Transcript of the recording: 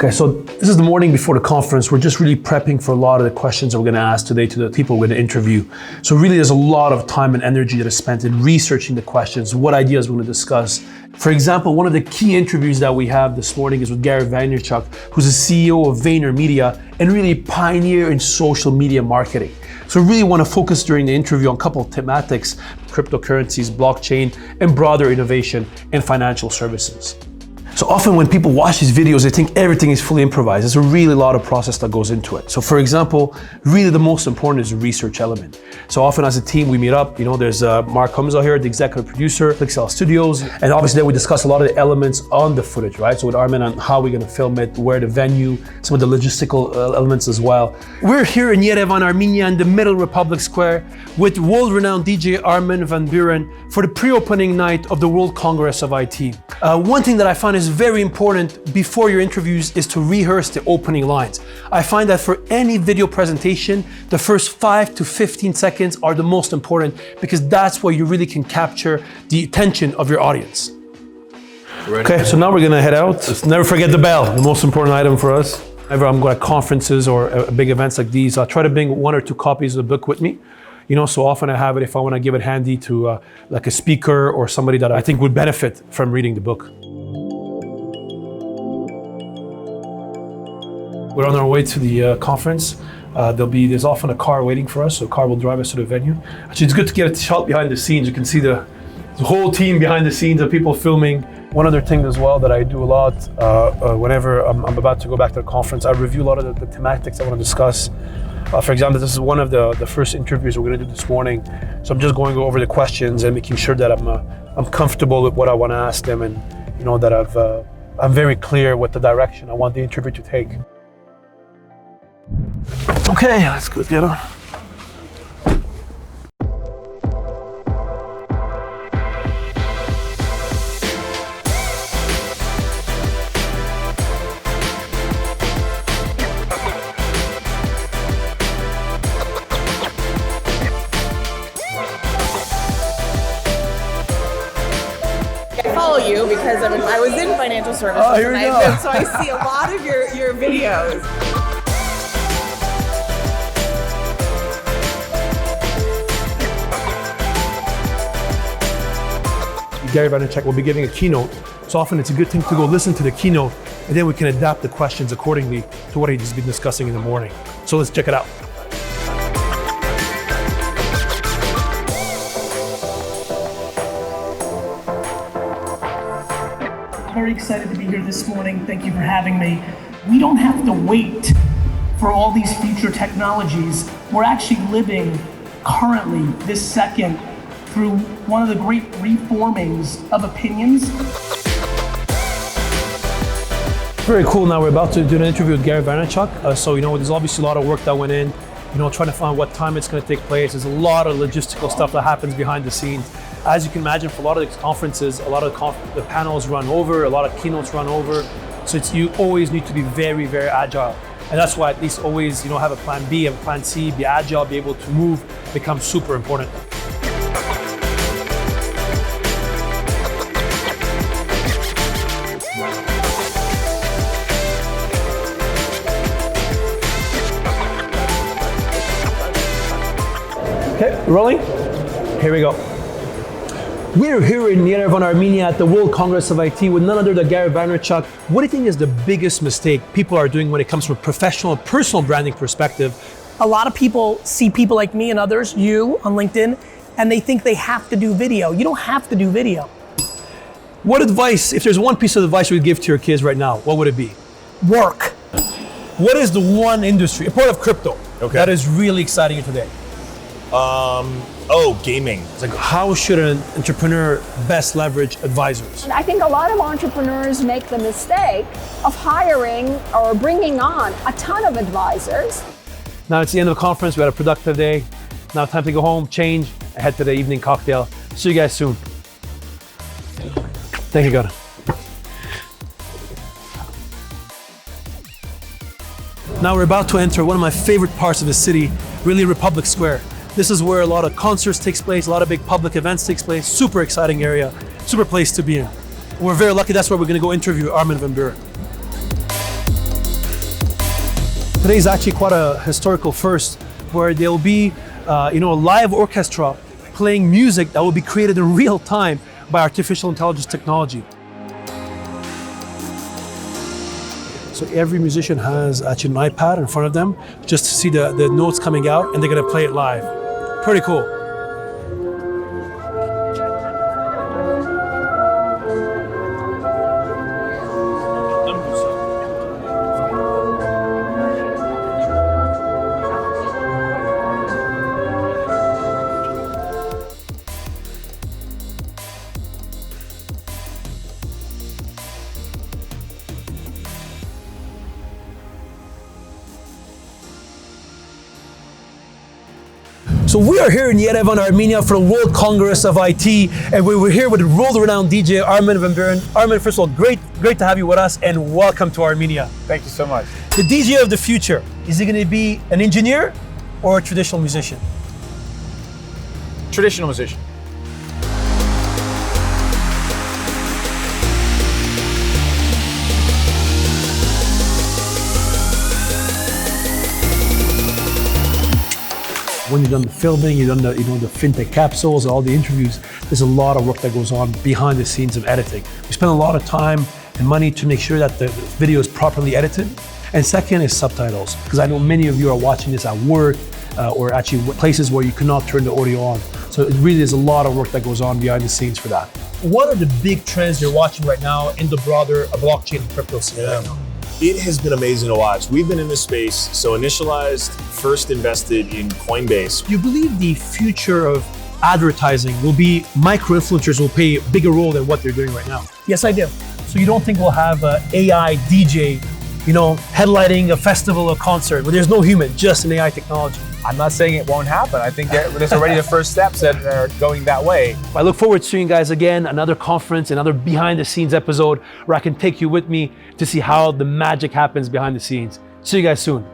Okay, so this is the morning before the conference. We're just really prepping for a lot of the questions that we're going to ask today to the people we're going to interview. So really there's a lot of time and energy that is spent in researching the questions, what ideas we're going to discuss. For example, one of the key interviews that we have this morning is with Gary Vaynerchuk, who's the CEO of VaynerMedia and really a pioneer in social media marketing. So we really want to focus during the interview on a couple of thematics, cryptocurrencies, blockchain, and broader innovation and financial services. So often when people watch these videos, they think everything is fully improvised. There's a really lot of process that goes into it. So for example, really the most important is the research element. So often as a team, we meet up, there's Mark Humza here, the executive producer, Flixel Studios. And obviously then we discuss a lot of the elements on the footage, right? So with Armin on how we're gonna film it, where the venue, some of the logistical elements as well. We're here in Yerevan, Armenia in the Middle Republic Square with world-renowned DJ Armin van Buuren for the pre-opening night of the World Congress of IT. One thing that I find is very important before your interviews is to rehearse the opening lines. I find that for any video presentation, the first 5 to 15 seconds are the most important because that's where you really can capture the attention of your audience. Okay, so now we're gonna head out. Let's never forget the bell, the most important item for us. Whenever I'm going to conferences or big events like these, I try to bring 1 or 2 copies of the book with me. So often I have it if I want to give it handy to like a speaker or somebody that I think would benefit from reading the book. We're on our way to the conference. There's often a car waiting for us, so a car will drive us to the venue. Actually, it's good to get a shot behind the scenes. You can see the whole team behind the scenes of people filming. One other thing as well that I do a lot whenever I'm about to go back to the conference, I review a lot of the thematics I want to discuss. For example, this is one of the first interviews we're going to do this morning. So I'm just going over the questions and making sure that I'm comfortable with what I want to ask them, and that I'm very clear with the direction I want the interview to take. Okay, let's go together. You because I was in financial services so I see a lot of your videos. Gary Vaynerchuk will be giving a keynote, so often it's a good thing to go listen to the keynote and then we can adapt the questions accordingly to what he's been discussing in the morning. So let's check it out. Very excited to be here this morning. Thank you for having me. We don't have to wait for all these future technologies. We're actually living currently, this second, through one of the great reformings of opinions. Very cool. Now we're about to do an interview with Gary Vaynerchuk. So there's obviously a lot of work that went in, trying to find what time it's going to take place. There's a lot of logistical stuff that happens behind the scenes. As you can imagine, for a lot of these conferences, a lot of the panels run over, a lot of keynotes run over. So you always need to be very, very agile. And that's why at least always, have a plan B, have a plan C, be agile, be able to move, becomes super important. Okay, rolling. Here we go. We're here in Yerevan, Armenia at the World Congress of IT with none other than Gary Vaynerchuk. What do you think is the biggest mistake people are doing when it comes from a professional, personal branding perspective? A lot of people see people like me and others, you on LinkedIn, and they think they have to do video. You don't have to do video. What advice, if there's one piece of advice you would give to your kids right now, what would it be? Work. What is the one industry, a part of crypto, that is really exciting you today? Gaming. It's like, how should an entrepreneur best leverage advisors? I think a lot of entrepreneurs make the mistake of hiring or bringing on a ton of advisors. Now it's the end of the conference. We had a productive day. Now time to go home, change, and head to the evening cocktail. See you guys soon. Thank you, God. Now we're about to enter one of my favorite parts of the city, really Republic Square. This is where a lot of concerts takes place, a lot of big public events takes place. Super exciting area, super place to be in. We're very lucky that's where we're gonna go interview Armin van Buuren. Today's actually quite a historical first, where there'll be a live orchestra playing music that will be created in real time by artificial intelligence technology. So every musician has actually an iPad in front of them just to see the notes coming out, and they're gonna play it live. Pretty cool. So we are here in Yerevan, Armenia for the World Congress of IT, and we're here with world-renowned DJ Armin van Buuren. Armin, first of all, great to have you with us, and welcome to Armenia. Thank you so much. The DJ of the future, is he going to be an engineer or a traditional musician? Traditional musician. When you've done the filming, you've done the fintech capsules, all the interviews, there's a lot of work that goes on behind the scenes of editing. We spend a lot of time and money to make sure that the video is properly edited. And second is subtitles, because I know many of you are watching this at work or actually places where you cannot turn the audio on. So it really is a lot of work that goes on behind the scenes for that. What are the big trends you're watching right now in the broader blockchain and crypto scene right now? It has been amazing to watch. We've been in this space, so initialized, first invested in Coinbase. Do you believe the future of advertising will be micro-influencers will play a bigger role than what they're doing right now? Yes, I do. So you don't think we'll have an AI DJ, headlining a festival or concert where there's no human, just an AI technology? I'm not saying it won't happen. I think there's already the first steps that are going that way. I look forward to seeing you guys again, another conference, another behind the scenes episode where I can take you with me to see how the magic happens behind the scenes. See you guys soon.